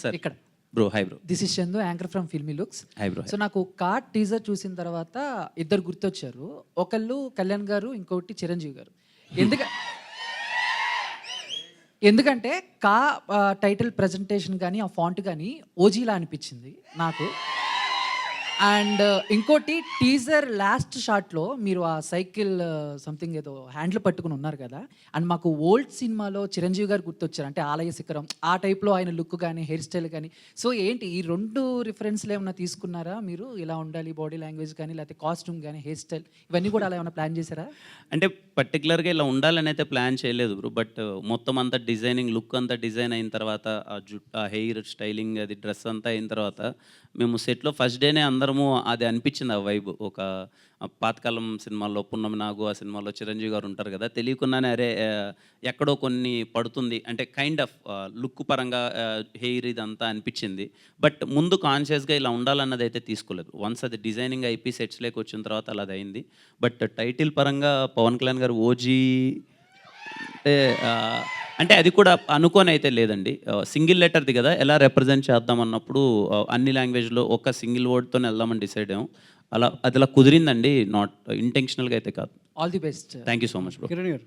Sir ఇక్కడ bro, hi bro. This is Chandu, anchor from filmy looks. Hi bro. So నాకు card teaser చూసిన తర్వాత ఇద్దరు గుర్తొచ్చారు. ఒకళ్ళు కళ్యాణ్ గారు, ఇంకొకటి చిరంజీవి గారు. ఎందుకంటే టైటిల్ ప్రజెంటేషన్ కానీ ఆ ఫాంట్ కానీ ఓజీలా అనిపించింది నాకు. అండ్ ఇంకోటి టీజర్ లాస్ట్ షాట్లో మీరు ఆ సైకిల్ సంథింగ్ ఏదో హ్యాండిల్ పట్టుకుని ఉన్నారు కదా, అండ్ మాకు ఓల్డ్ సినిమాలో చిరంజీవి గారు గుర్తొచ్చారు. అంటే ఆలయ శిఖరం ఆ టైప్లో ఆయన లుక్ కానీ హెయిర్ స్టైల్ కానీ. సో ఏంటి ఈ రెండు రిఫరెన్స్లు ఏమైనా తీసుకున్నారా మీరు? ఇలా ఉండాలి బాడీ లాంగ్వేజ్ కానీ, లేకపోతే కాస్ట్యూమ్ కానీ, హెయిర్ స్టైల్ ఇవన్నీ కూడా అలా ఏమైనా ప్లాన్ చేశారా? అంటే పర్టికులర్గా ఇలా ఉండాలని అయితే ప్లాన్ చేయలేదు బ్రో. బట్ మొత్తం అంతా డిజైనింగ్, లుక్ అంతా డిజైన్ అయిన తర్వాత, ఆ హెయిర్ స్టైలింగ్, అది డ్రెస్ అంతా అయిన తర్వాత, మేము సెట్లో ఫస్ట్ డేనే అందరము అది అనిపించింది ఆ వైబ్. ఒక పాతకాలం సినిమాల్లో పున్నమి నాగు, ఆ సినిమాలో చిరంజీవి గారు ఉంటారు కదా, తెలియకుండానే అరే ఎక్కడో కొన్ని పడుతుంది అంటే కైండ్ ఆఫ్ లుక్ పరంగా హెయిర్ ఇదంతా అనిపించింది. బట్ ముందు కాన్షియస్గా ఇలా ఉండాలన్నది అయితే తీసుకోలేదు. వన్స్ అది డిజైనింగ్ అయిపోయి సెట్స్లోకి వచ్చిన తర్వాత అలా అది అయింది. బట్ టైటిల్ పరంగా పవన్ కళ్యాణ్ గారు ఓజీ అంటే అంటే అది కూడా అనుకోని అయితే లేదండి. సింగిల్ లెటర్ది కదా, ఎలా రిప్రజెంట్ చేద్దాం అన్నప్పుడు అన్ని లాంగ్వేజ్లో ఒక సింగిల్ వర్డ్తో వెళ్దామని డిసైడ్ అయ్యాం. అది అలా కుదిరిందండి, నాట్ ఇంటెన్షనల్గా అయితే కాదు. All the best. Thank you so much bro. Kiran గారు